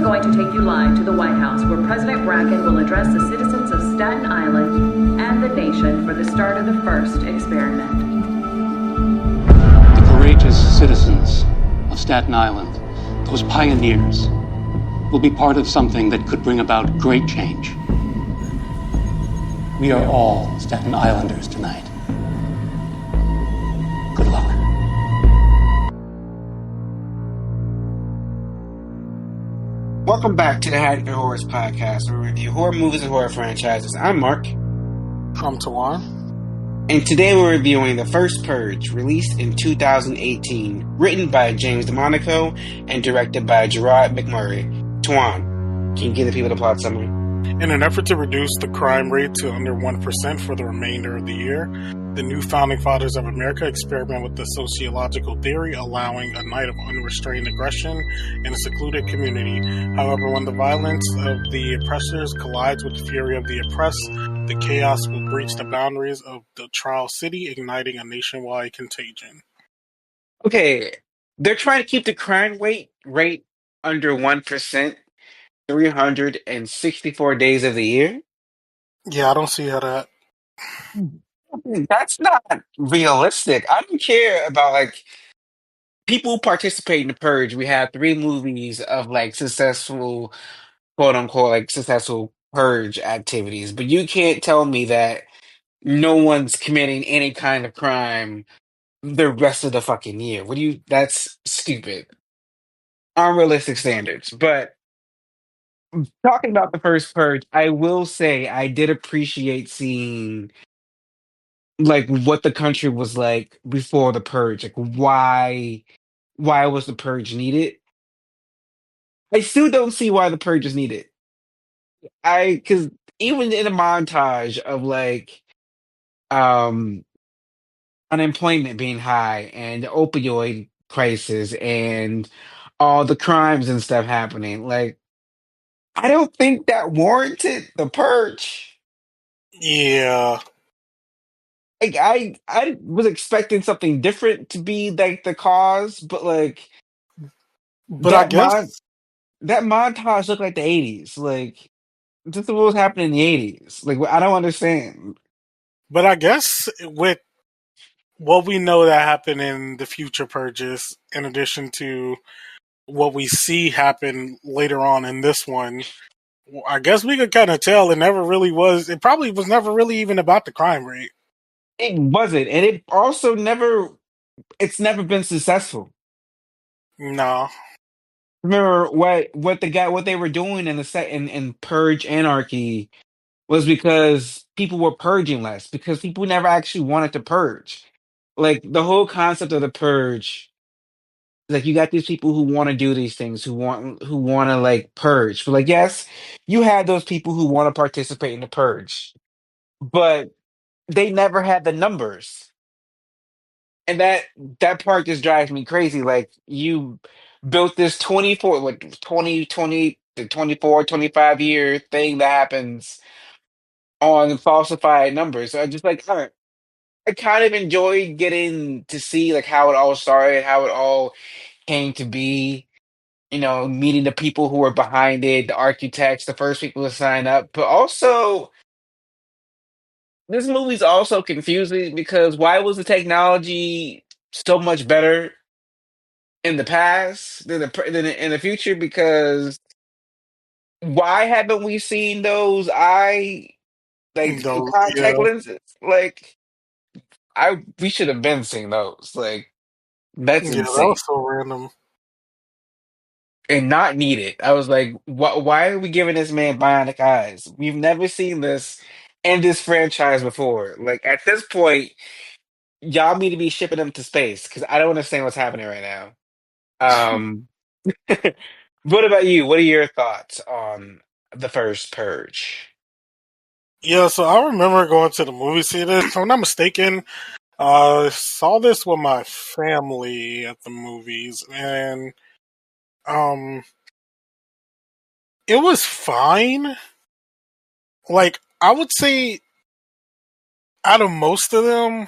going to take you live to the White House, where President Bracken will address the citizens of Staten Island and the nation for the start of the first experiment. The courageous citizens of Staten Island, those pioneers, will be part of something that could bring about great change. We are all Staten Islanders tonight. Good luck. Welcome back to the Hatred for Horrors podcast, where we review horror movies and horror franchises. I'm Mark. I'm Tawan. And today we're reviewing The First Purge, released in 2018, written by James DeMonaco and directed by Gerard McMurray. Tawan, can you give the people the plot summary? In an effort to reduce the crime rate to under 1% for the remainder of the year, the new Founding Fathers of America experiment with the sociological theory allowing a night of unrestrained aggression in a secluded community. However, when the violence of the oppressors collides with the fury of the oppressed, the chaos will breach the boundaries of the Trial City, igniting a nationwide contagion. Okay, they're trying to keep the crime rate under 1%, 364 days of the year? Yeah, I don't see how that... That's not realistic. I don't care about, like, people participate in the Purge. We have 3 movies of, like, successful, quote unquote, like, successful Purge activities, but you can't tell me that no one's committing any kind of crime the rest of the fucking year. That's stupid. Unrealistic standards. But talking about the first Purge, I will say I did appreciate seeing like what the country was like before the Purge. Like why was the Purge needed? I still don't see why the Purge is needed. Because even in a montage of like um unemployment being high and the opioid crisis and all the crimes and stuff happening. Like, I don't think that warranted the purge. Yeah, Like, I was expecting something different to be like the cause, but like but I that guess... that montage looked like the '80s. Like, this is what was happening in the '80s. Like, I don't understand. But I guess with what we know that happened in the future purges, in addition to what we see happen later on in this one, I guess we could kind of tell it never really was. It probably was never really even about the crime rate. It wasn't, and it also never. It's never been successful. No. Remember what they were doing in the set in Purge Anarchy was because people were purging less because people never actually wanted to purge. Like the whole concept of the purge, like you got these people who want to do these things, who want to like purge. But like yes, you had those people who want to participate in the purge, but they never had the numbers. And that part just drives me crazy. Like you built this 24 like 2020 to 24, 25 year thing that happens on falsified numbers. So I just like I kind of enjoyed getting to see like how it all started, how it all came to be. Meeting the people who were behind it, the architects, the first people to sign up. But also, this movie's also confusing because why was the technology so much better in the past than in the future? Because why haven't we seen those like Though, contact yeah. lenses? Like we should have been seeing those. Like that's Yeah, that insane was so random. and not needed. I was like, why are we giving this man bionic eyes? We've never seen this in this franchise before. Like at this point, y'all need to be shipping them to space because I don't understand what's happening right now. Um, what about you? What are your thoughts on the first Purge? Yeah, so I remember going to the movie theater. If I'm not mistaken, saw this with my family at the movies, and um, it was fine. Like, I would say out of most of them,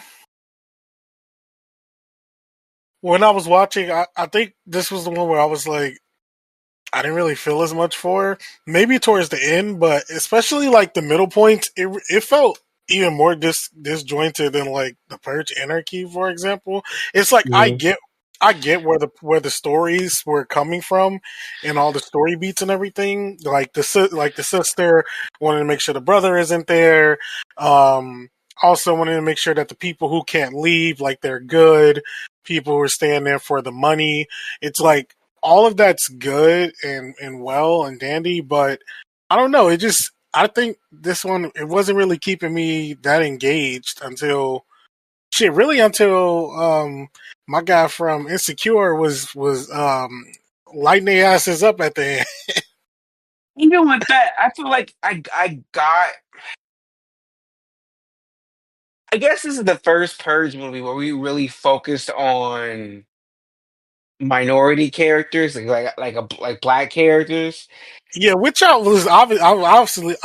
when I was watching, I think this was the one where I was like, I didn't really feel as much for. Maybe towards the end, but especially like the middle points, it felt even more disjointed than like the Purge Anarchy, for example. It's like I get where the stories were coming from and all the story beats and everything. Like the sister wanted to make sure the brother isn't there. Um, Also wanted to make sure that the people who can't leave, like they're good. People who are staying there for the money. It's like all of that's good and well and dandy, but I don't know. I think this one it wasn't really keeping me that engaged until my guy from Insecure was lighting their asses up at the end. Even with that, I feel like I got. I guess this is the first Purge movie where we really focused on minority characters, like black characters. Yeah, which I was obviously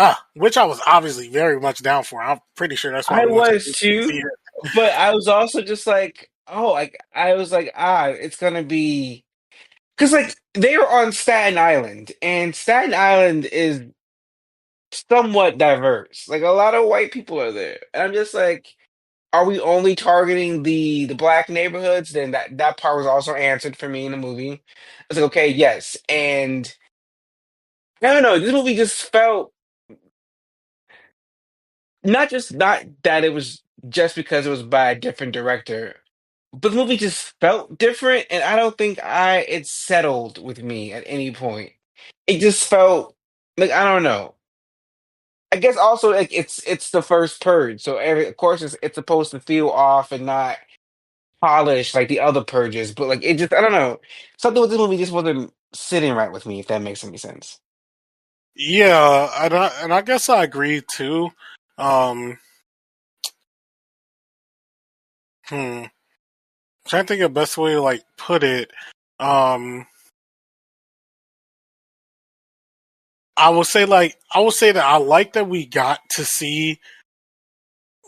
very much down for. I'm pretty sure that's why I we went to was the too, theater. but I was also just like, oh, like I was like, it's gonna be because like they were on Staten Island, and Staten Island is somewhat diverse. Like a lot of white people are there, and I'm just like, are we only targeting the black neighborhoods? Then that part was also answered for me in the movie. I was like, okay, yes, and I don't know. This movie just felt not that it was just because it was by a different director, but the movie just felt different, and I don't think I it settled with me at any point. It just felt like I don't know. I guess also like it's the first purge, so of course it's supposed to feel off and not polished like the other purges, but like it just I don't know. Something with this movie just wasn't sitting right with me, if that makes any sense. Yeah, and I guess I agree too. Um, hmm. Trying to think of the best way to like put it. Um, I will say that I like that we got to see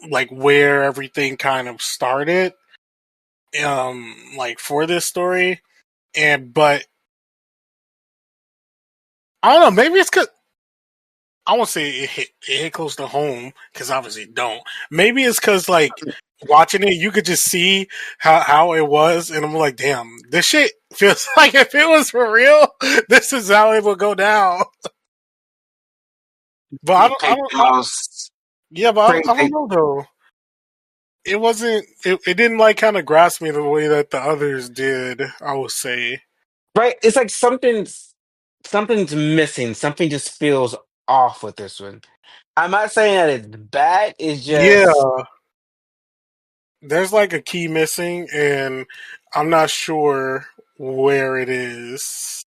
like where everything kind of started. Like for this story, but I don't know. Maybe it's because I won't say it hit close to home because obviously it don't. Maybe it's because like watching it, you could just see how it was, and I'm like, damn, this shit feels like if it was for real, this is how it would go down. But You picked the most yeah, but I don't crazy, know though. It wasn't. It didn't like kind of grasp me the way that the others did. I would say. right? It's like something's missing. Something just feels off with this one. I'm not saying that it's bad. It's just Yeah, there's like a key missing, and I'm not sure where it is.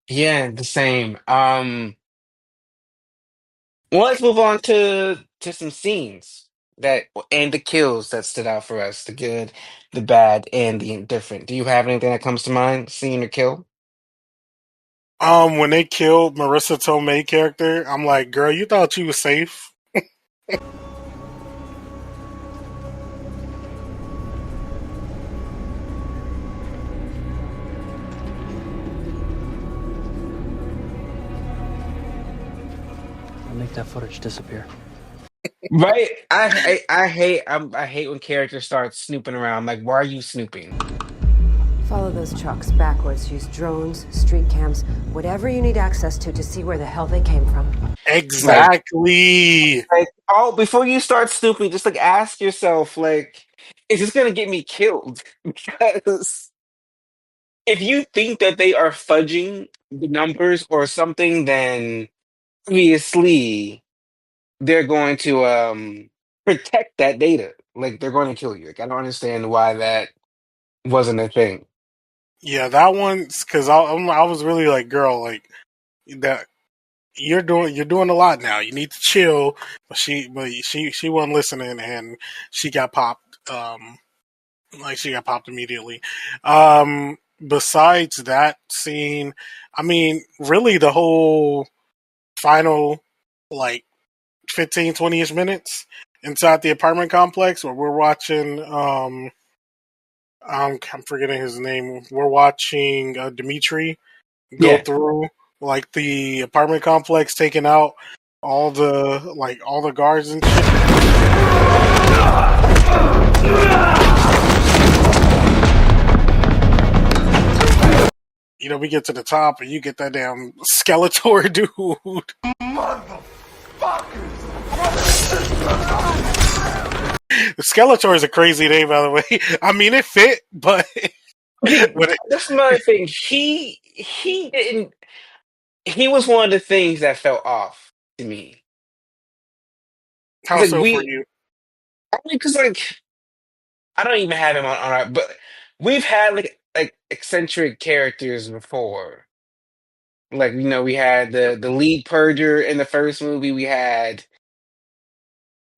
yeah, the same. Well, let's move on to some scenes that and the kills that stood out for us, the good, the bad, and the indifferent. Do you have anything that comes to mind, scene or kill? When they killed Marissa Tomei character, I'm like, girl, you thought you was safe. I'll make that footage disappear. Right? I hate when characters start snooping around. Like, why are you snooping? Follow those trucks backwards. Use drones, street cams, whatever you need access to see where the hell they came from. Like, Exactly. oh, before you start snooping, just like ask yourself, like, is this gonna get me killed? Because if you think that they are fudging the numbers or something, then obviously they're going to protect that data. Like they're going to kill you. Like I don't understand why that wasn't a thing. Yeah, that one's because I was really like, girl, like that. You're doing a lot now. You need to chill. But she wasn't listening, and she got popped. Like she got popped immediately. Besides that scene, I mean, really the whole final like 15, 20ish minutes inside the apartment complex where we're watching I'm forgetting his name. We're watching Dimitri go Yeah. through like the apartment complex, taking out all the guards and shit. You know, we get to the top and you get that damn Skeletor dude. Skeletor is a crazy name, by the way. I mean, it fit, but Okay, when it, that's another thing. He didn't. He was one of the things that fell off to me. how It's like so for we, you? I mean, because like I don't even have him on our, but we've had like eccentric characters before. Like we had the lead purger in the first movie. We had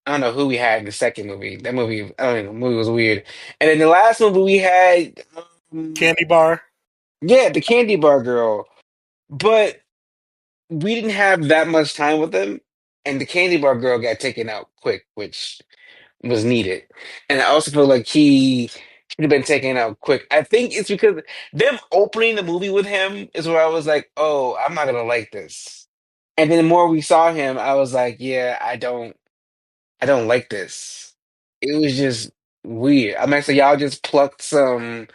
I don't know who we had in the second movie. That movie, I don't know, the movie was weird. And in the last movie, we had, um, Candy bar. yeah, the candy bar girl. But we didn't have that much time with them, and the candy bar girl got taken out quick, which was needed. And I also feel like he should have been taken out quick. I think it's because them opening the movie with him is where I was like, oh, I'm not gonna like this. And then the more we saw him, I was like, yeah, I don't like this. It was just weird. I'm actually y'all just plucked some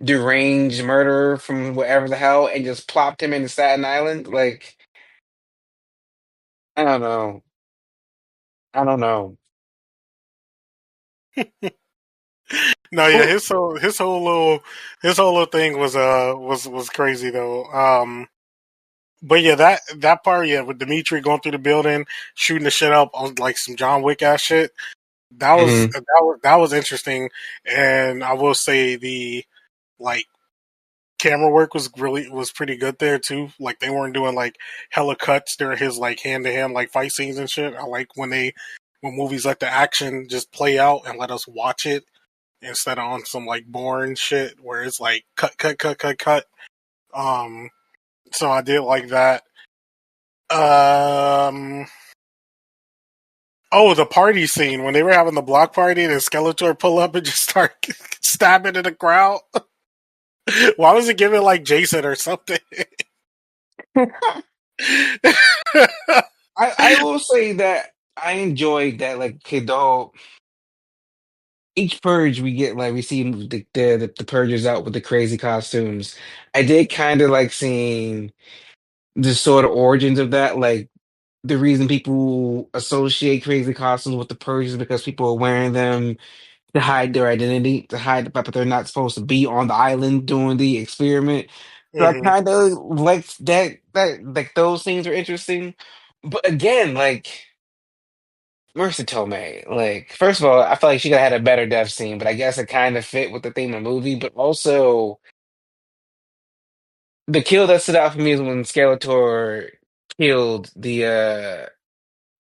deranged murderer from wherever the hell and just plopped him into Staten Island. Like, I don't know. I don't know. No, yeah, Well, his whole little thing was crazy though. But yeah, that part, yeah, with Dimitri going through the building, shooting the shit up on like some John Wick ass shit. mhm. That was interesting, and I will say the like camera work was pretty good there too. Like they weren't doing like hella cuts during his like hand to hand like fight scenes and shit. I like when movies let the action just play out and let us watch it instead of on some like boring shit where it's like cut. Um, so I did like that. Um, oh, the party scene when they were having the block party and Skeletor pull up and just start stabbing in the crowd. Why was it giving like Jason or something? I will say that I enjoyed that. Like, okay, though each purge we get, like we see the purgers out with the crazy costumes. I did kind of like seeing the sort of origins of that, like. The reason people associate crazy costumes with the purge is because people are wearing them to hide their identity, to hide the fact that they're not supposed to be on the island doing the experiment. So I hmm kind of like that like those things are interesting. But again, like Marissa Tomei, like first of all, I feel like she could have had a better death scene, but I guess it kind of fit with the theme of the movie. But also the kill that stood out for me is when Skeletor killed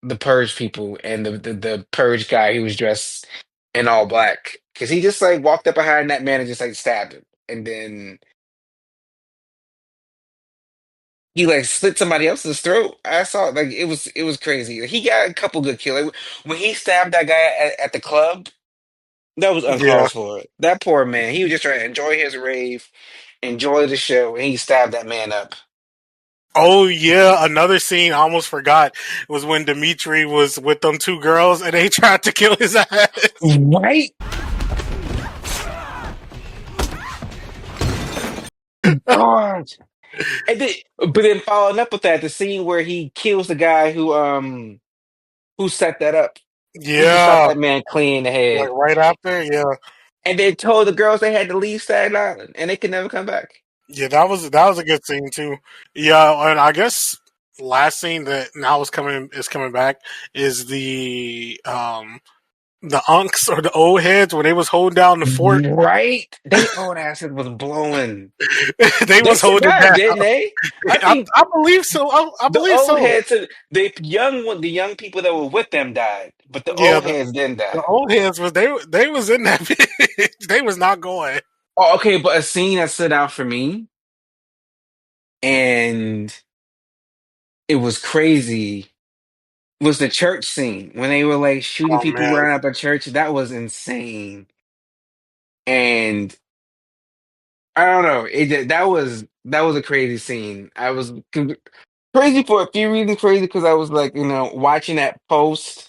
the purge people and the purge guy who was dressed in all black because he just like walked up behind that man and just like stabbed him and then he like slit somebody else's throat. I saw like it was crazy. Like, he got a couple good kills. Like, when he stabbed that guy at the club, that was Yeah. uncalled for. That poor man, he was just trying to enjoy his rave, enjoy the show, and he stabbed that man up. Oh yeah, another scene I almost forgot was when Dimitri was with them two girls and they tried to kill his ass. Right? God. And then, but then following up with that, the scene where he kills the guy who set that up. He just shot Yeah, that man clean in the like head. right after. Yeah, And they told the girls they had to leave Staten Island and they could never come back. yeah, that was a good scene too. Yeah, and I guess last scene that now is coming back is the unks or the old heads when they was holding down the fort. Right? They old asses was blowing. They They was holding survived, down. didn't they? I think I believe so. I the believe old so. heads, the young people that were with them died, but the Yeah, old heads didn't the die. old heads was they was in that bitch. They was not going. Oh, okay, but a scene that stood out for me, and it was crazy, was the church scene when they were like shooting Oh people man. around at the church. That was insane. And I don't know. That was a crazy scene. I was crazy for a few reasons. Crazy because I was like, watching that post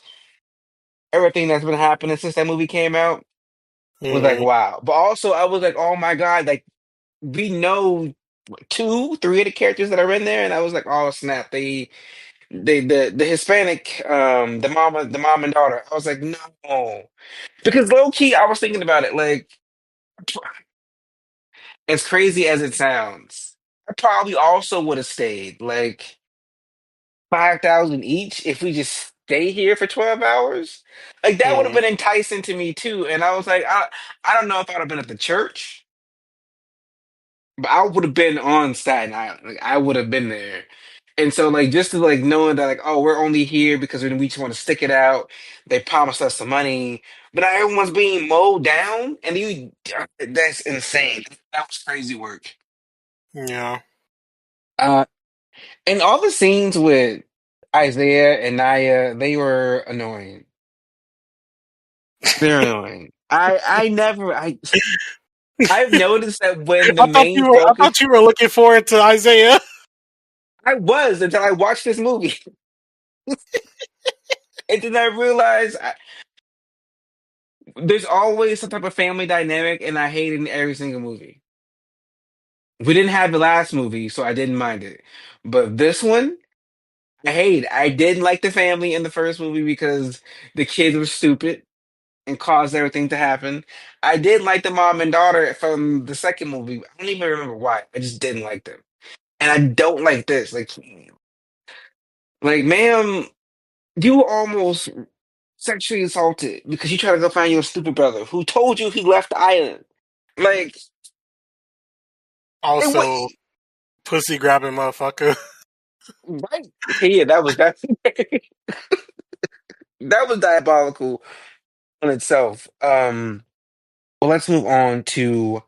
everything that's been happening since that movie came out was like, Hmm. wow. But also, I was like, oh my god, like we know two, three of the characters that are in there, and I was like, oh snap, the Hispanic, the mom and daughter. I was like, no, because low key, I was thinking about it, like as crazy as it sounds, I probably also would have stayed like 5,000 each if we just stay here for 12 hours. Like that would have Hmm. been enticing to me too. And I was like, I don't know if I'd have been at the church, but I would have been on Staten Island. Like I would have been there. And so like just to like knowing that like, oh, we're only here because we just want to stick it out. They promised us some money, but now everyone's being mowed down, and that's insane. That was crazy work. Yeah. Uh, and all the scenes with Isaiah and Naya, they were annoying. They're annoying. I've noticed that when the main I focus thought you were looking forward to Isaiah. I was until I watched this movie. And then I realized there's always some type of family dynamic, and I hate it in every single movie. We didn't have the last movie, so I didn't mind it. But this one, I hate it. I didn't like the family in the first movie because the kids were stupid and caused everything to happen. I did like the mom and daughter from the second movie. I don't even remember why. I just didn't like them. And I don't like this. Like, ma'am, you were almost sexually assaulted because you tried to go find your stupid brother who told you he left the island. Like, it was Also, pussy grabbing motherfucker. right. Okay, yeah, that was diabolical on itself. Well, let's move on to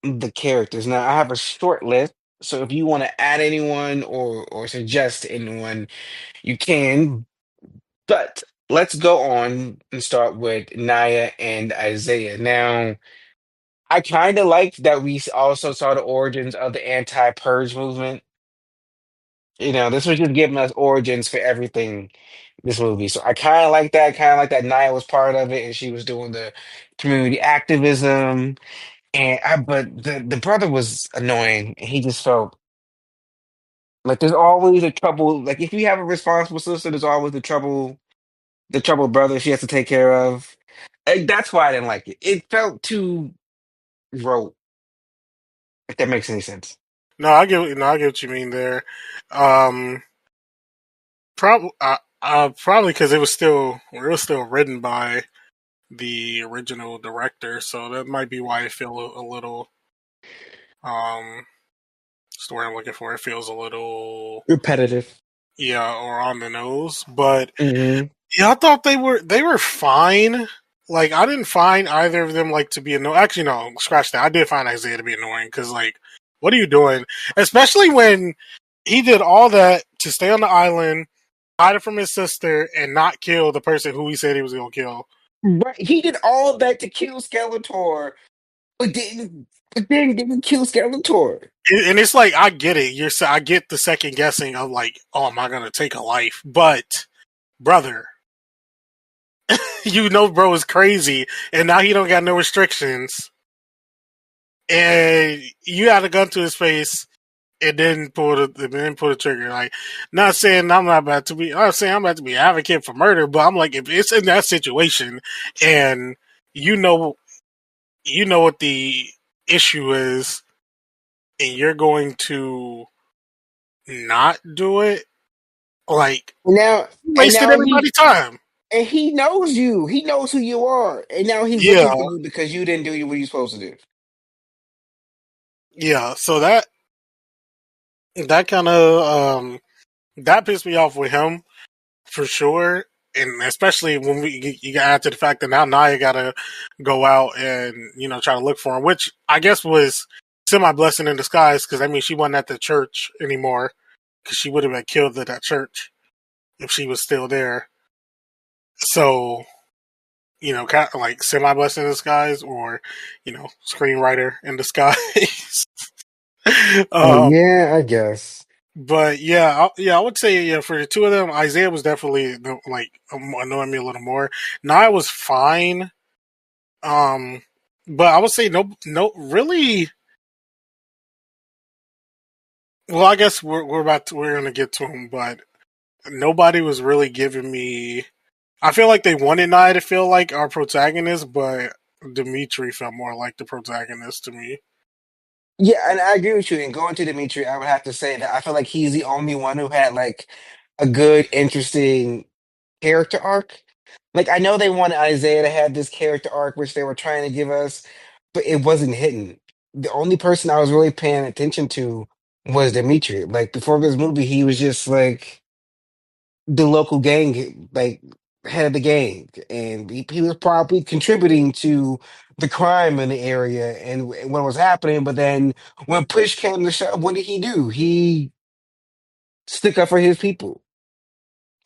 the characters. Now, I have a short list, so if you want to add anyone or suggest anyone, you can. But let's go on and start with Naya and Isaiah. Now, I kind of liked that we also saw the origins of the anti-purge movement. This was just giving us origins for everything this movie. So I kind of like that. Kind of like that Naya was part of it and she was doing the community activism. But the brother was annoying. And he just felt like there's always a trouble. Like if you have a responsible sister, there's always the troubled brother she has to take care of. Like, that's why I didn't like it. It felt too rote, if that makes any sense. I get what you mean there. Um, probably because it was still written by the original director, so that might be why I feel a little what's the word I'm looking for. It feels a little, Repetitive. yeah, or on the nose. But Hmm. yeah, I thought they were fine. Like I didn't find either of them like to be annoying. Actually, no, scratch that. I did find Isaiah to be annoying because like, what are you doing? Especially when he did all that to stay on the island, hide it from his sister, and not kill the person who he said he was gonna kill. Right. He did all of that to kill Skeletor, but didn't kill Skeletor. And it's like I get it. I get the second guessing of like, oh, am I gonna take a life? But brother, bro is crazy, and now he don't got no restrictions, and you had a gun to his face, and then pull the trigger. Like, not saying I'm not about to be. I'm saying I'm about to be an advocate for murder, but I'm like, if it's in that situation, and you know, you know what the issue is, and you're going to not do it, like, Now you and wasted now he everybody's time. and he knows you. He knows who you are, and now he's Yeah, looking for you because you didn't do what you're supposed to do. yeah. So that kind of that pissed me off with him for sure, and especially when you got add to the fact that now Naya got to go out and try to look for him, which I guess was semi blessing in disguise because I mean she wasn't at the church anymore because she would have been killed at that church if she was still there. So kind of like semi blessing in disguise, or screenwriter in disguise. um, Yeah, I guess. but I would say for the two of them, Isaiah was definitely annoying me a little more. Nia was fine, um, but I would say no, really. Well, I guess we're gonna get to him, but nobody was really giving me. I feel like they wanted Nia to feel like our protagonist, but Dimitri felt more like the protagonist to me. Yeah, and I agree with you. And going to Dimitri, I would have to say that I feel like he's the only one who had like a good, interesting character arc. Like I know they wanted Isaiah to have this character arc, which they were trying to give us, but it wasn't hitting. The only person I was really paying attention to was Dimitri. Like before this movie, he was just like the local gang, like head of the gang, and he was probably contributing to the crime in the area and what was happening. But then when push came to shove, what did he do? He stuck up for his people.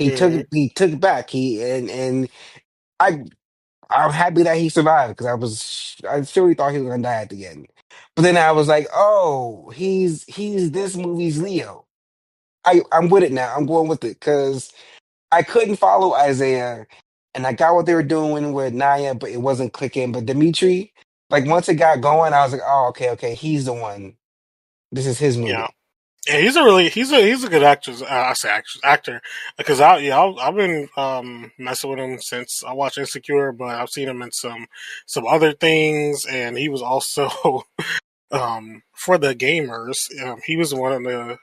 Hmm. He took it back. And I I'm happy that he survived because I surely thought he was gonna die at the end. But then I was like, oh, he's this movie's Leo. I'm with it now. I'm going with it because I couldn't follow Isaiah, and I got what they were doing with Naya, but it wasn't clicking. But Dimitri, like once it got going, I was like, oh, okay, he's the one. This is his Yeah. movie. Yeah, he's a good actor. I say actor because I've been messing with him since I watched Insecure, but I've seen him in some other things, and he was also for the gamers. He was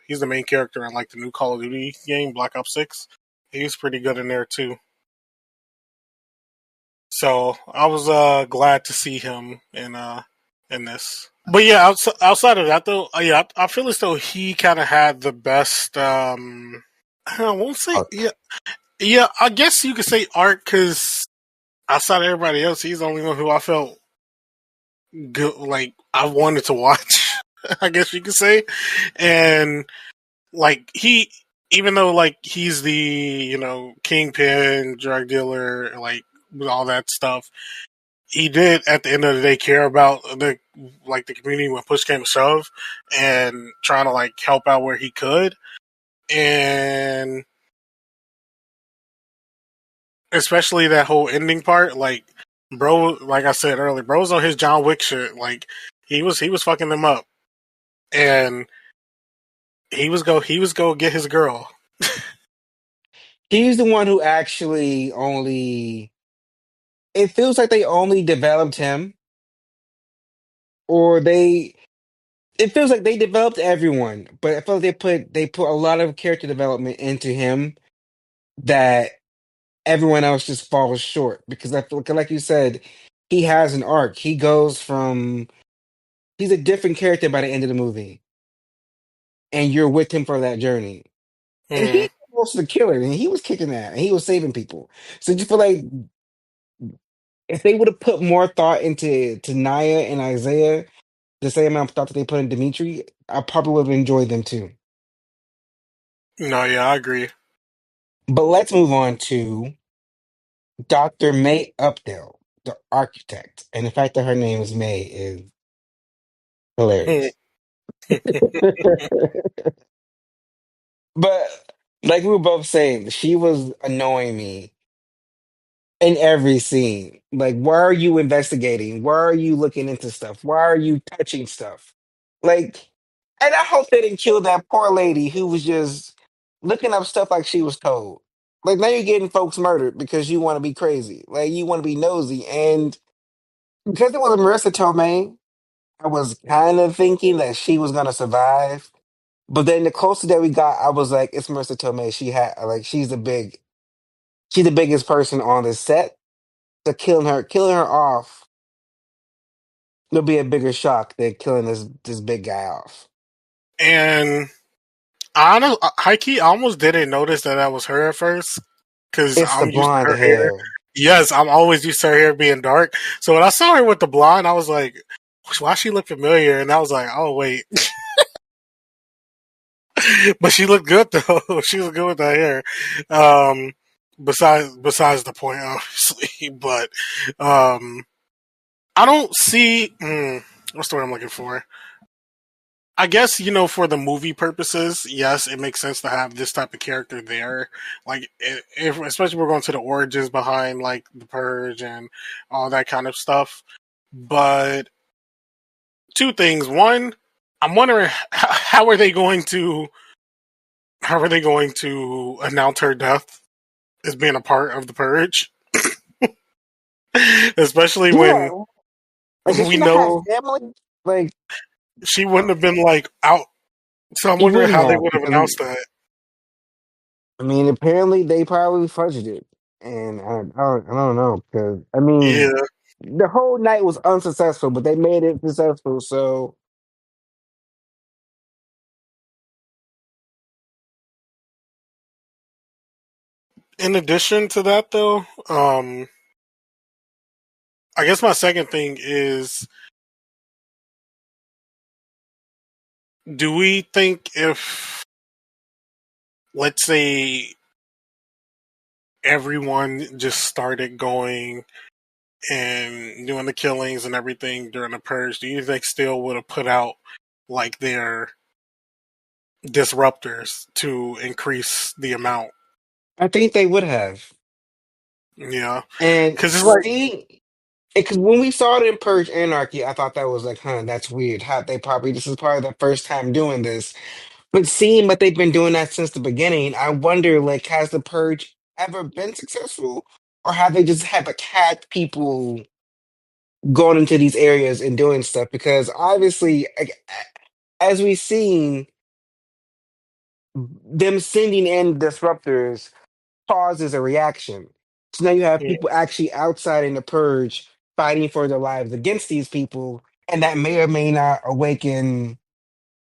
he's the main character in like the new Call of Duty game, Black Ops 6. He was pretty good in there too. So I was glad to see him in this. But yeah, outside of that though, I feel as though he kind of had the best. I won't say Arc. yeah. I guess you could say art because outside of everybody else, he's the only one who I felt good. Like I wanted to watch. I guess you could say, and like even though like he's the kingpin, drug dealer, like with all that stuff, he did at the end of the day care about the community when push came to shove, and trying to like help out where he could, and especially that whole ending part, like bro, like I said earlier, bro's on his John Wick shit, like he was fucking them up, and he was go get his girl. He's the one who actually only. It feels like they only developed him, or they. It feels like they developed everyone, but I feel like they put a lot of character development into him that everyone else just falls short because I feel like you said, he has an arc. He goes from he's a different character by the end of the movie, and you're with him for that journey. And Hmm. he was the killer, and he was kicking that, and he was saving people. So you feel like if they would have put more thought into Naya and Isaiah, the same amount of thought that they put in Dimitri, I probably would have enjoyed them too. No, yeah, I agree. But let's move on to Dr. May Updale, the architect. And the fact that her name is May is Hmm. hilarious. But like we were both saying, she was annoying me in every scene. Like, why are you investigating? Why are you looking into stuff? Why are you touching stuff? Like, and I hope they didn't kill that poor lady who was just looking up stuff like she was told. Like, now you're getting folks murdered because you want to be crazy. Like, you want to be nosy. And because it was Marissa Tomei, I was kind of thinking that she was going to survive. But then the closer that we got, I was like, it's Marissa Tomei. She's the biggest person on the set. So killing her off, will be a bigger shock than killing this big guy off. And I don't, high key, I almost didn't notice that was her at first because It's the I'm used to blonde her hair. hair. Yes, I'm always used to her hair being dark. So when I saw her with the blonde, I was like, "Why she look familiar?" And I was like, "Oh wait," but she looked good though. She was good with that hair. Um, besides the point, obviously. But um, I don't see what's the word I'm looking for. I guess for the movie purposes, yes, it makes sense to have this type of character there. Like, if especially we're going to the origins behind like the Purge and all that kind of stuff. But two things: one, I'm wondering how are they going to announce her death as being a part of the Purge, especially when Yeah, like does we she not have know family? Like she wouldn't have been like out. So I'm she wondering wouldn't how they have would have because announced that. I mean apparently they probably fudged it, and I don't know because I Yeah. mean the whole night was unsuccessful, but they made it successful. So In addition to that, though, I guess my second thing is: do we think if, let's say, everyone just started going and doing the killings and everything during the purge, do you think still would have put out like their disruptors to increase the amount? I think they would have. Yeah, And because it's like, see, because when we saw it in Purge Anarchy, I thought that was like, huh, that's weird. How they probably this is probably the first time doing this. But seeing that they've been doing that since the beginning, I wonder, like, has the Purge ever been successful? Or have they just have attacked people going into these areas and doing stuff? Because obviously, like, as we've seen, them sending in disruptors causes a reaction. So now you have mm, people actually outside in the purge fighting for their lives against these people, and that may or may not awaken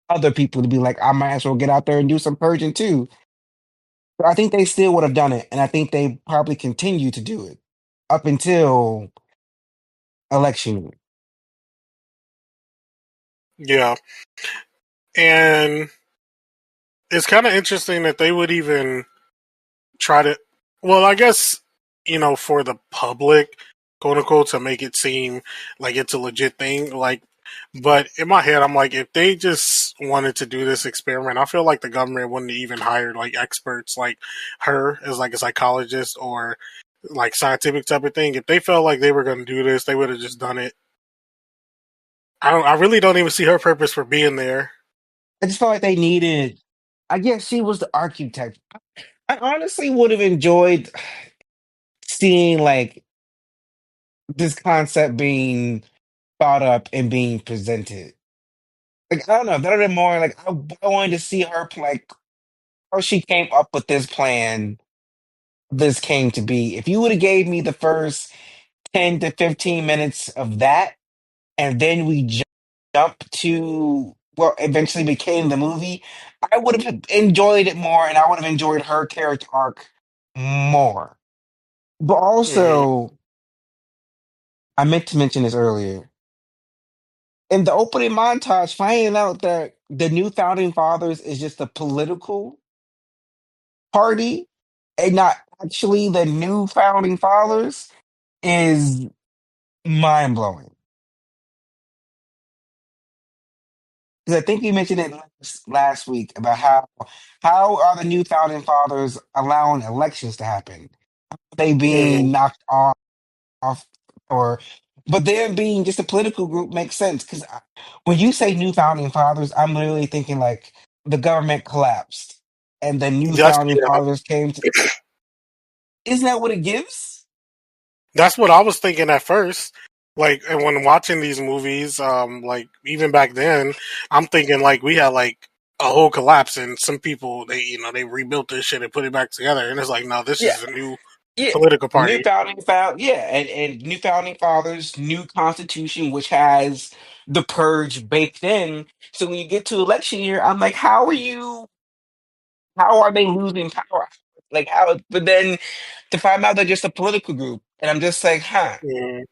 other people to be like, I might as well get out there and do some purging too. So I think they still would have done it, and I think they probably continue to do it up until election year. yeah, and it's kind of interesting that they would even try to. Well, I guess for the public, quote unquote, to make it seem like it's a legit thing. Like, but in my head, I'm like, if they just wanted to do this experiment, I feel like the government wouldn't even hire like experts like her as like a psychologist or like scientific type of thing. If they felt like they were going to do this, they would have just done it. I don't. I really don't even see her purpose for being there. I just felt like they needed. I guess she was the architect. I honestly would have enjoyed seeing like this concept being thought up and being presented. Like I don't know, that would have been more like I wanted to see her like how she came up with this plan. This came to be. If you would have gave me the first 10 to 15 minutes of that, and then we jump to what eventually became the movie, I would have enjoyed it more, and I would have enjoyed her character arc more. But Hmm. also, I meant to mention this earlier. In the opening montage, finding out that the new founding fathers is just a political party and not actually the new founding fathers is mind blowing. Because I think you mentioned it last week about how are the new founding fathers allowing elections to happen? They Hmm. being knocked off, or but them being just a political group makes sense because when you say new founding fathers, I'm literally thinking like the government collapsed and the new That's founding yeah. fathers came to. Isn't that what it gives? That's what I was thinking at first. Like, and when watching these movies, like even back then, I'm thinking like we had like a whole collapse, and some people they rebuilt this shit and put it back together, and it's like, no, this Yeah, is a new yeah. political New party. yeah, and new founding fathers, new constitution, which has the purge baked in. So when you get to election year, I'm like, how are they losing power? Like how? But then to find out they're just a political group, and I'm just like, huh. Mm,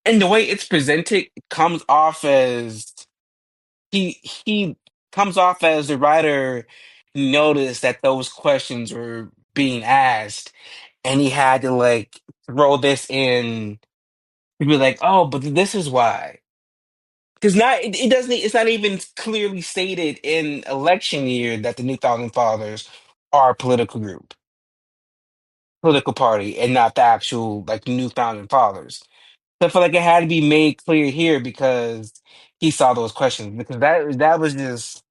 And the way it's presented comes off as he comes off as the writer noticed that those questions were being asked, and he had to like throw this in to be like, oh, but this is why. Because it doesn't, it's not even clearly stated in election year that the New Founding Fathers are a political group, political party, and not the actual like New Founding Fathers. So I feel like it had to be made clear here because he saw those questions. Because that was just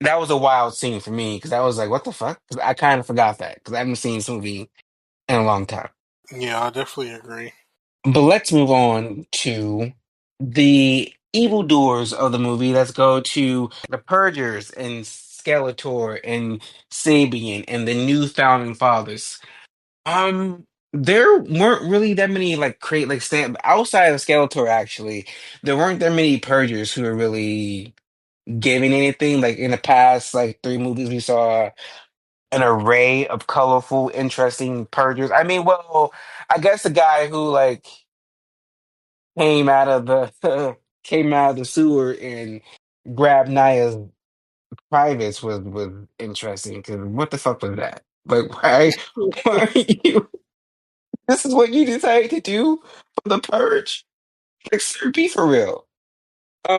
that was a wild scene for me. Because I was like, what the fuck? Because I kind of forgot that because I haven't seen this movie in a long time. Yeah, I definitely agree. But let's move on to the evildoers of the movie. Let's go to the Purgers and Skeletor and Sabian and the new founding fathers. There weren't really that many like create like stand outside of Skeletor actually. There weren't that many Purgers who were really giving anything. Like in the past, like three movies, we saw an array of colorful, interesting Purgers. I mean, well, I guess the guy who like came out of the came out of the sewer and grabbed Naya's privates was interesting because what the fuck was that? Like why are you this is what you decided to do for the purge? Like sir, be for real. Um,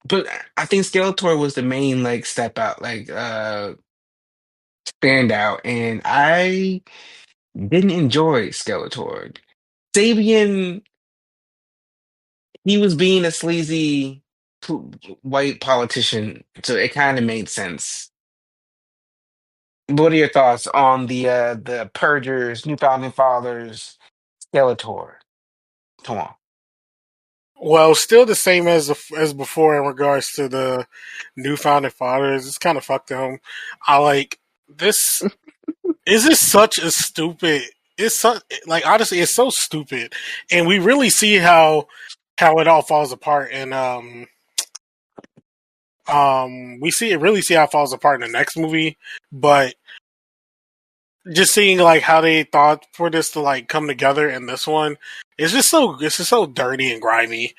but I think Skeletor was the main like step out, like standout, and I didn't enjoy Skeletor. Sabian, he was being a sleazy white politician, so it kind of made sense. What are your thoughts on the Purgers, New Founding Fathers, Skeletor? Come on. Well, still the same as before in regards to the new founding fathers. It's kind of fucked them. I like this. Is this such a stupid? It's so, like honestly, it's so stupid, and we really see how it all falls apart. And we see it really see how it falls apart in the next movie. But just seeing like how they thought for this to like come together in this one, it's just so dirty and grimy.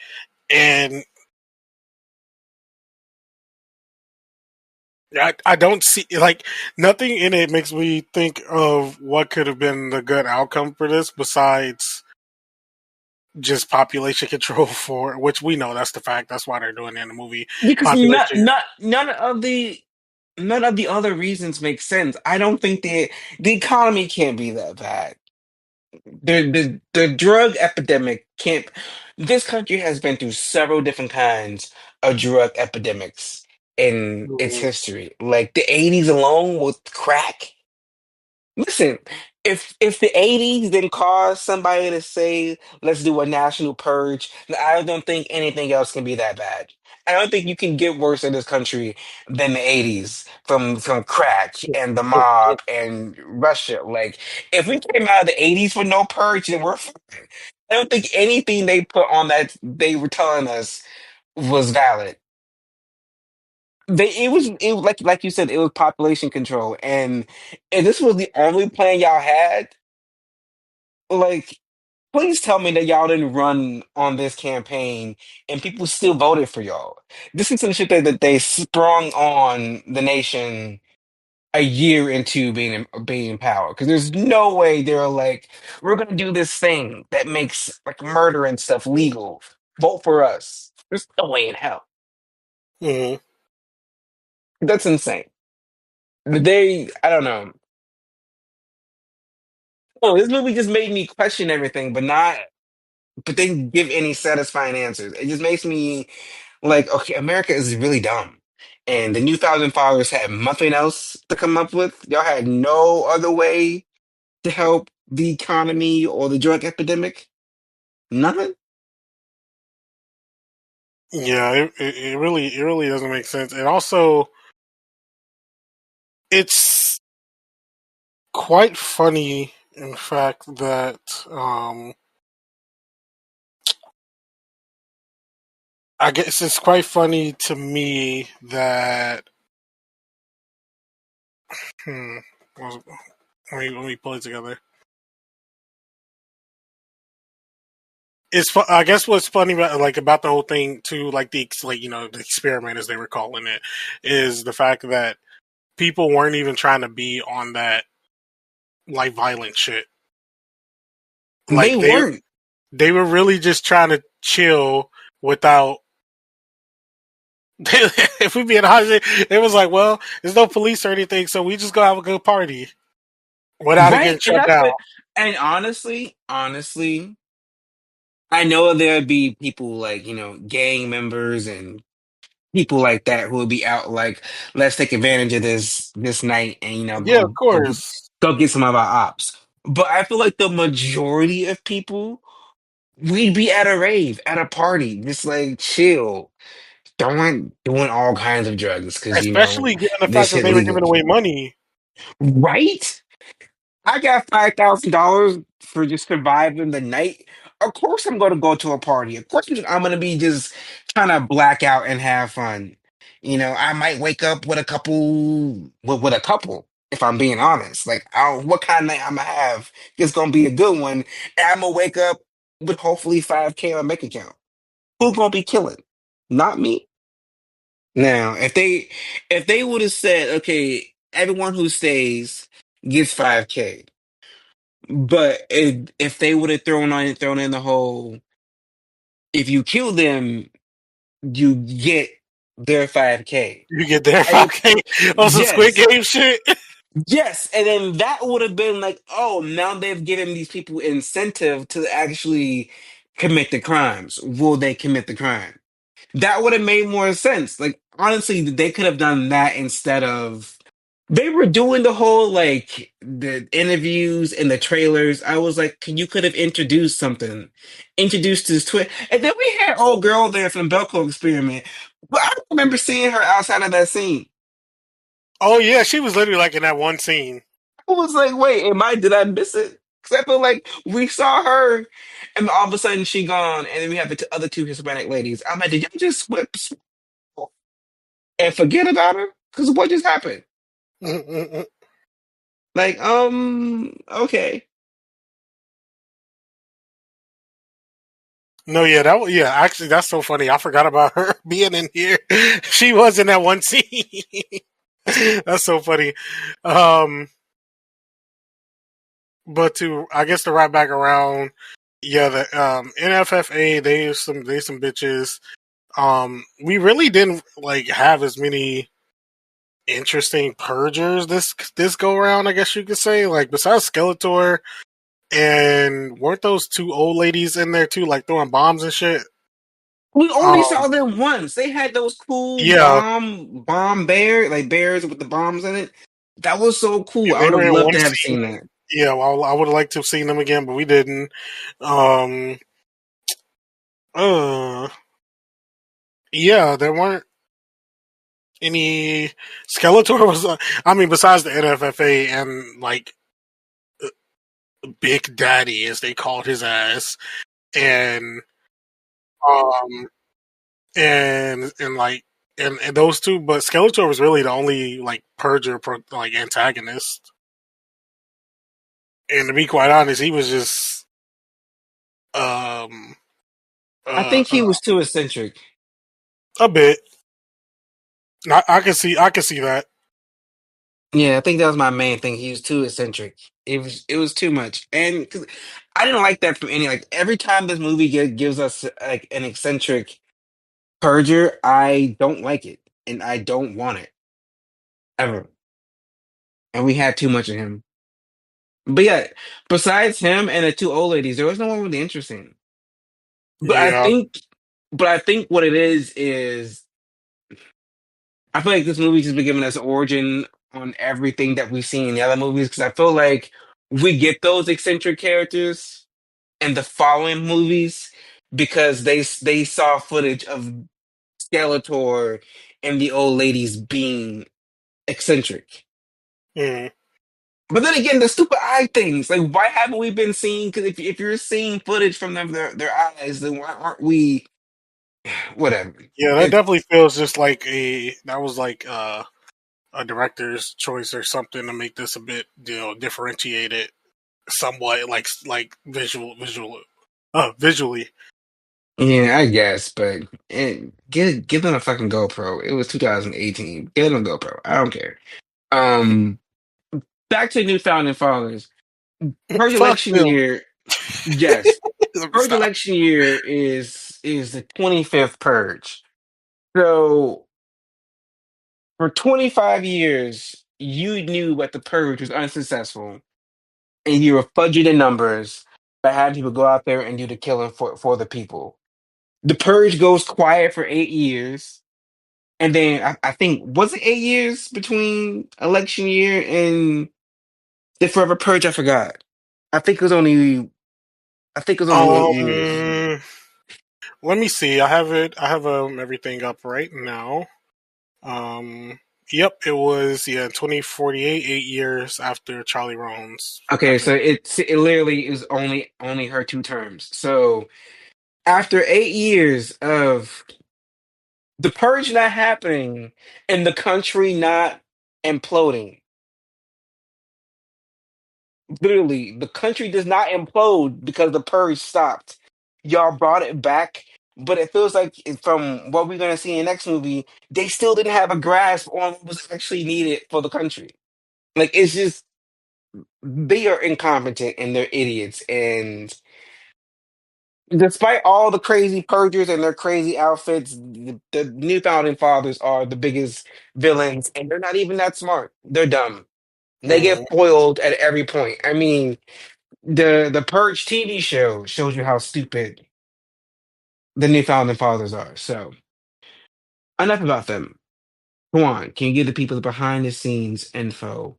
And I don't see like nothing in it makes me think of what could have been the good outcome for this besides just population control for which we know that's the fact. That's why they're doing it in the movie. Because Population. none of the other reasons make sense. I don't think the economy can't be that bad. The drug epidemic can't. This country has been through several different kinds of drug epidemics in its Mhm. history. Like the 80s alone with crack. Listen, if the 80s didn't cause somebody to say, let's do a national purge, I don't think anything else can be that bad. I don't think you can get worse in this country than the 80s from crack and the mob and Russia. Like, if we came out of the 80s with no purge, then we're fine. I don't think anything they put on that they were telling us was valid. Like you said, it was population control, and if this was the only plan y'all had, like please tell me that y'all didn't run on this campaign and people still voted for y'all. This is some shit that they sprung on the nation a year into being in power. Because there's no way they're like, we're gonna do this thing that makes like murder and stuff legal. Vote for us. There's no way in hell. Mhm. That's insane. I don't know. Oh, this movie just made me question everything, but they didn't give any satisfying answers. It just makes me like, okay, America is really dumb. And the new Thousand Fathers had nothing else to come up with. Y'all had no other way to help the economy or the drug epidemic. Nothing. Yeah, it really doesn't make sense. And also it's quite funny in fact that I guess it's quite funny to me that hmm, well, let me pull it together. I guess what's funny about about the whole thing too, like the experiment as they were calling it, is the fact that people weren't even trying to be on that like violent shit. They Like weren't. they were really just trying to chill without. If we being honest, it was like, well, there's no police or anything, so we just go have a good party without it getting Right? And shut that's down. what, and honestly, I know there'd be people like, gang members and people like that who would be out like, let's take advantage of this night and Yeah, of course. go get some of our ops. But I feel like the majority of people, we'd be at a rave, at a party, just like chill, doing all kinds of drugs because Especially given the this fact that shit they were legal, giving away money. right? I got $5,000 for just surviving the night. Of course, I'm going to go to a party. Of course, I'm going to be just trying to black out and have fun. I might wake up with a couple, with a couple, if I'm being honest. Like, what kind of night I'm gonna have? It's gonna be a good one. And I'm gonna wake up with hopefully 5K on my bank account. Who's gonna be killing? Not me. Now, if they would have said, okay, everyone who stays gets 5K. But if they would have thrown in the whole, if you kill them, you get their 5K. You get there I 5K on some Squid yes, Game shit. yes, and then that would have been like, oh, now they've given these people incentive to actually commit the crimes. Will they commit the crime? That would have made more sense. Like honestly, they could have done that instead of they were doing the whole like the interviews and the trailers. I was like, you could have introduced something, introduced this twist, and then we had old girl there from Belko Experiment. But I don't remember seeing her outside of that scene. Oh yeah, she was literally like in that one scene. I was like, wait, did I miss it? Because I feel like we saw her, and all of a sudden she gone, and then we have the other two Hispanic ladies. I'm like, did y'all just swip and forget about her? Because what just happened? Like, okay. No, yeah, yeah. Actually, that's so funny. I forgot about her being in here. She was in that one scene. That's so funny. Um, but I guess to wrap back around, yeah, the NFFA they some bitches. We really didn't like have as many interesting purgers this go around. I guess you could say, like besides Skeletor, and weren't those two old ladies in there too, like throwing bombs and shit? We only Um, saw them once. They had those cool yeah, bomb bear, like bears with the bombs in it. That was so cool. I they would were have in loved one to have scene. seen that. Yeah, well, I would have liked to have seen them again, but we didn't. Um, uh, yeah, there weren't any. Skeletor was, I mean, besides the NFFA and like Big Daddy, as they called his ass, and um, and like and those two, but Skeletor was really the only like purger like antagonist. And to be quite honest, he was just um I uh, think uh he was too eccentric. a bit. I can see that. Yeah, I think that was my main thing. He was too eccentric. It was too much, and 'cause I didn't like that from any like every time this movie gives us like an eccentric purger, I don't like it, and I don't want it ever. And we had too much of him. But yeah, besides him and the two old ladies, there was no one really interesting. But I Yeah, think, but I think what it is I feel like this movie's just been giving us origin on everything that we've seen in the other movies because I feel like we get those eccentric characters in the following movies because they saw footage of Skeletor and the old ladies being eccentric. mm. But then again, the stupid eye things. Like, why haven't we been seeing? Because if you're seeing footage from their eyes, then why aren't we? Whatever. Yeah, that It, definitely feels just like that was like a director's choice or something to make this a bit differentiated somewhat, like visually. yeah, I guess, but give them a fucking GoPro. It was 2018. Give them a GoPro. I don't care. Um, Back to New Founding Fathers. Purge Fuck election them. year, yes. Let me Purge stop. election year is the 25th purge. So for 25 years, you knew that the purge was unsuccessful, and you were fudging the numbers by having people go out there and do the killing for the people. The purge goes quiet for 8 years, and then I think was it 8 years between election year and the forever purge? I forgot. I think it was only I think it was only 8 years. Um, Let me see. I have it. I have everything up right now. Um, yep, it was 2048, 8 years after Charlie Roan's Okay, after. so it literally is only her 2 terms. So after 8 years of the purge not happening and the country not imploding, literally the country does not implode because the purge stopped. Y'all brought it back, but it feels like from what we're gonna see in the next movie, they still didn't have a grasp on what was actually needed for the country. Like it's just they are incompetent and they're idiots and despite all the crazy purgers and their crazy outfits, the new founding fathers are the biggest villains, and they're not even that smart. They're dumb. They get Mhm. foiled at every point. I mean, the Purge TV show shows you how stupid the new founding fathers are. So enough about them. Come on, can you give the people the behind the scenes info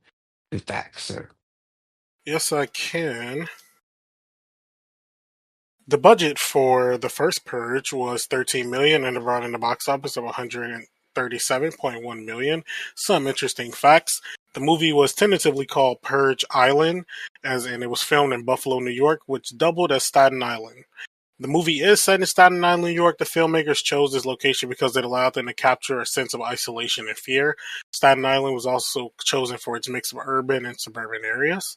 and facts, sir? Yes, I can. The budget for the first Purge was 13 million and it brought in the box office of 137.1 million. Some interesting facts. The movie was tentatively called Purge Island, as in it was filmed in Buffalo, New York, which doubled as Staten Island. The movie is set in Staten Island, New York. The filmmakers chose this location because it allowed them to capture a sense of isolation and fear. Staten Island was also chosen for its mix of urban and suburban areas.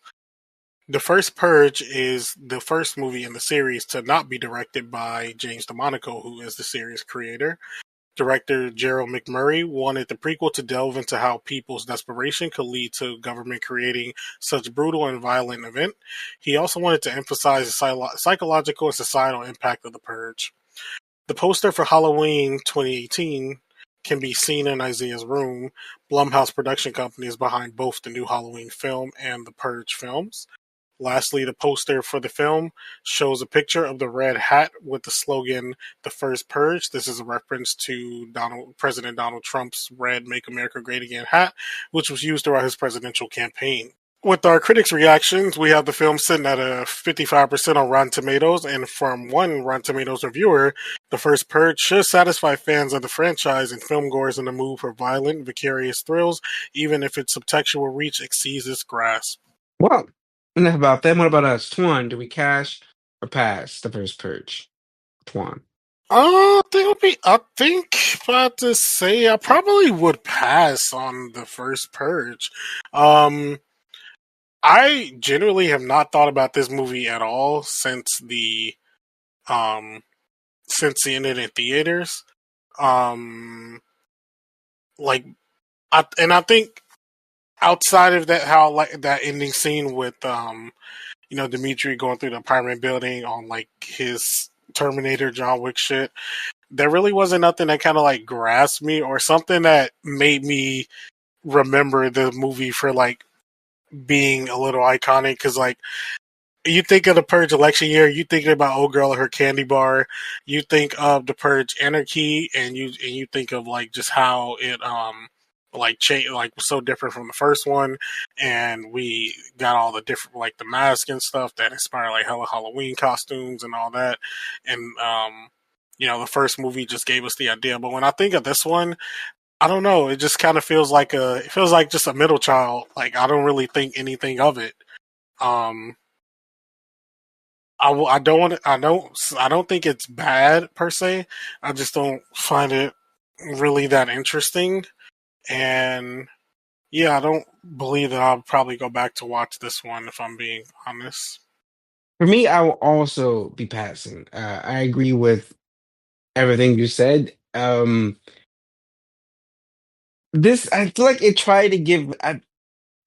The first Purge is the first movie in the series to not be directed by James DeMonaco, who is the series creator. Director Gerald McMurray wanted the prequel to delve into how people's desperation could lead to government creating such brutal and violent event. He also wanted to emphasize the psychological and societal impact of the Purge. The poster for Halloween 2018 can be seen in Isaiah's room. Blumhouse Production Company is behind both the new Halloween film and the Purge films. Lastly, the poster for the film shows a picture of the red hat with the slogan "The First Purge." This is a reference to President Donald Trump's red "Make America Great Again" hat, which was used throughout his presidential campaign. With our critics' reactions, we have the film sitting at a 55% on Rotten Tomatoes, and from one Rotten Tomatoes reviewer, The First Purge should satisfy fans of the franchise and filmgoers in the mood for violent, vicarious thrills, even if its subtextual reach exceeds its grasp. Well, enough about them. What about us? Twan, do we cash or pass the first purge? Twan. I think if I had to say, I probably would pass on the first Purge. Um, I genuinely have not thought about this movie at all um since seeing it in theaters. Um, like I think outside of that, how like that ending scene with Dimitri going through the apartment building on like his Terminator John Wick shit. There really wasn't nothing that kind of like grasped me or something that made me remember the movie for like being a little iconic. Because like you think of the Purge election year, you think about old girl and her candy bar. You think of the Purge anarchy, and you think of like just how it like change like was so different from the first one, and we got all the different like the mask and stuff that inspired like hella Halloween costumes and all that, and the first movie just gave us the idea. But when I think of this one, I don't know. It just kind of it feels like just a middle child. Like I don't really think anything of it. Um, I don't want I don't think it's bad per se. I just don't find it really that interesting. And yeah, I don't believe that I'll probably go back to watch this one if I'm being honest. For me, I will also be passing. I agree with everything you said. This I feel like it tried to give. I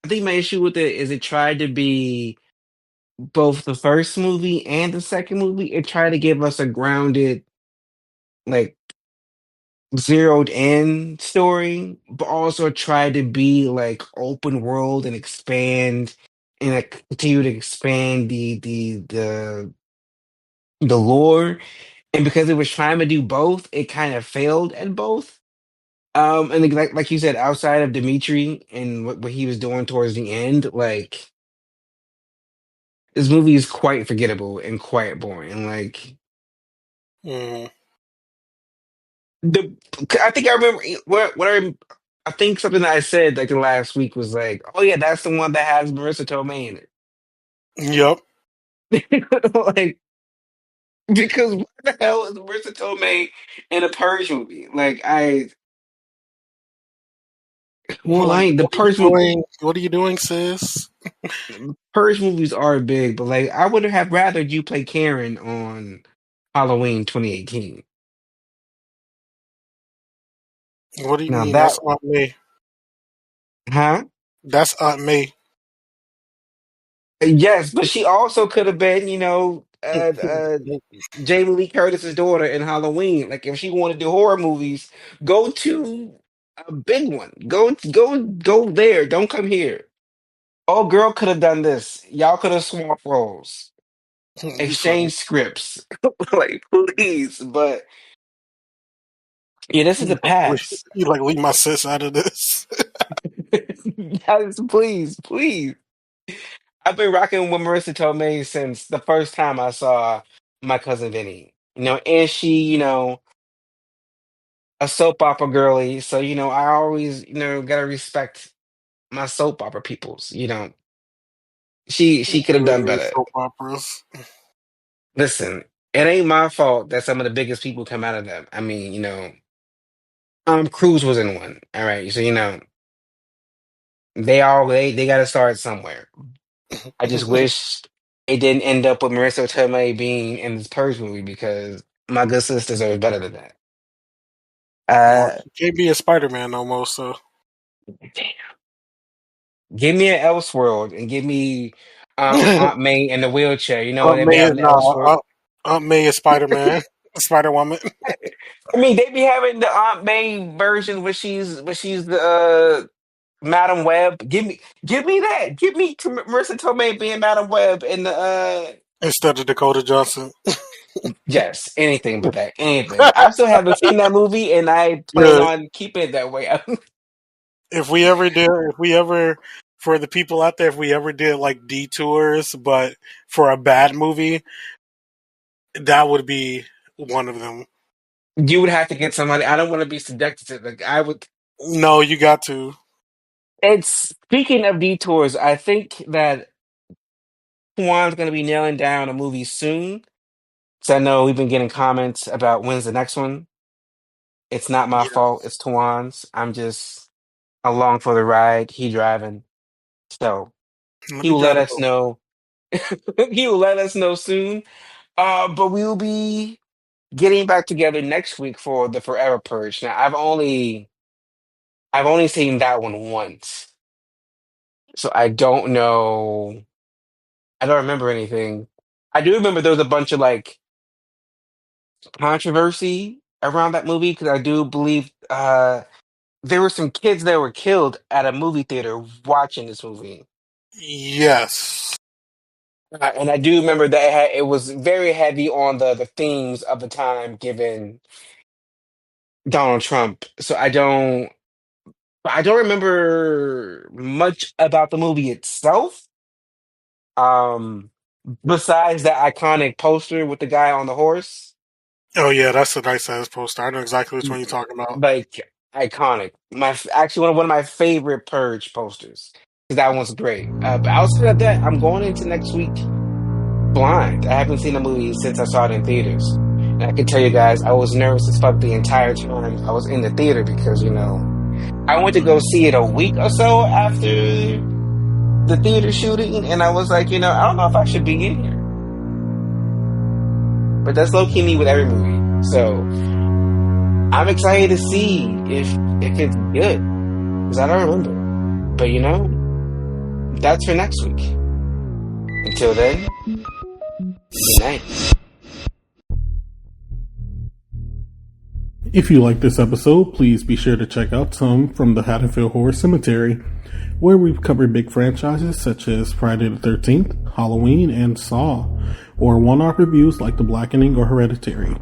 think my issue with it is it tried to be both the first movie and the second movie. It tried to give us a grounded, like zeroed in story, but also tried to be like open world and expand and continue to expand the lore. And because it was trying to do both, it kind of failed at both. And like you said, outside of Dimitri and what he was doing towards the end, like this movie is quite forgettable and quite boring. Like Mm. the, I think I remember what I think something that I said like the last week was like, oh yeah, that's the one that has Marissa Tomei in Yep. it. Like because what the hell is Marissa Tomei in a Purge movie? Like well, I Like, ain't the what are you Purge. doing? What are you doing, sis? Purge movies are big, but like I would have rather you play Karen on Halloween 2018. What do you Now mean? that, That's Aunt May. huh? That's Aunt May. Yes, but she also could have been, Jamie Lee Curtis's daughter in Halloween. Like if she wanted to do horror movies, go to a big one. Go there. Don't come here. Oh, girl could have done this. Y'all could have swapped roles, You funny. exchange scripts. Like please, but yeah, this is the past. You like leave my sis out of this. Yes, please, please. I've been rocking with Marissa Tomei since the first time I saw My Cousin Vinny. And she, a soap opera girly. So, I always, gotta respect my soap opera peoples. She could have done better. Soap operas. Listen, it ain't my fault that some of the biggest people come out of them. I mean, Cruz was in one. All right. So, they gotta start somewhere. I just wish it didn't end up with Marissa Tomei being in this Purge movie because my good sis deserves better than that. Well, Uh, she can't be a Spider Man no more, so. Give me an Elseworld and give me Aunt Aunt May in the wheelchair. You know, they be May is having the nah. Elseworld. Aunt May is Spider Man. Spider Woman. I mean, they be having the Aunt May version where she's the Madam Web. Give me that. Give me Marissa Tomei being Madam Web in the Instead of Dakota Johnson. yes, anything but that. Anything. I still haven't seen that movie, and I plan Good. on keeping it that way. If we ever, for the people out there, if we ever did like detours, but for a bad movie, that would be one of them. You would have to get somebody. I don't want to be subjected to like I would. No, you got to. It's speaking of detours. I think that Juan's going to be nailing down a movie soon. So I know we've been getting comments about when's the next one. It's not my Yeah. fault. It's Tuan's. I'm just along for the ride. He driving. So Let he me will let drive it us over. know. He will let us know soon. But we will be getting back together next week for the Forever Purge. Now I've only seen that one once. So I don't know. I don't remember anything. I do remember there was a bunch of like controversy around that movie because I do believe there were some kids that were killed at a movie theater watching this movie. Yes. And I do remember that it was very heavy on the themes of the time given Donald Trump. So I don't remember much about the movie itself. Um Besides that iconic poster with the guy on the horse. Oh yeah, that's a nice ass poster. I know exactly which one you're talking about. Like iconic. Actually one of my favorite Purge posters because that one's great. But outside of that, I'm going into next week blind. I haven't seen the movie since I saw it in theaters, and I can tell you guys, I was nervous as fuck the entire time I was in the theater because I went to go see it a week or so after the theater shooting, and I was like, I don't know if I should be in here, but that's low key me with every movie. So I'm excited to see if it's good. Because I don't remember. But you know, that's for next week. Until then, good night. If you like this episode, please be sure to check out some from the Haddonfield Horror Cemetery, where we've covered big franchises such as Friday the 13th, Halloween, and Saw, or one-off reviews like The Blackening or Hereditary.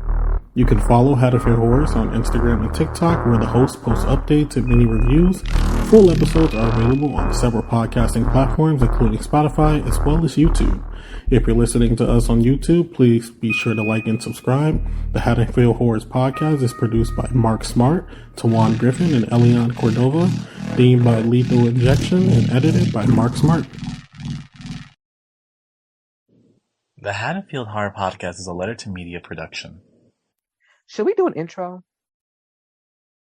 You can follow Haddonfield Horrors on Instagram and TikTok, where the host posts updates and mini reviews. Full episodes are available on several podcasting platforms, including Spotify, as well as YouTube. If you're listening to us on YouTube, please be sure to like and subscribe. The Haddonfield Horrors podcast is produced by Mark Smart, Tawan Griffin, and Elian Cordova, themed by Lethal Injection, and edited by Mark Smart. The Haddonfield Horror Podcast is a Letter to Media production. Should we do an intro?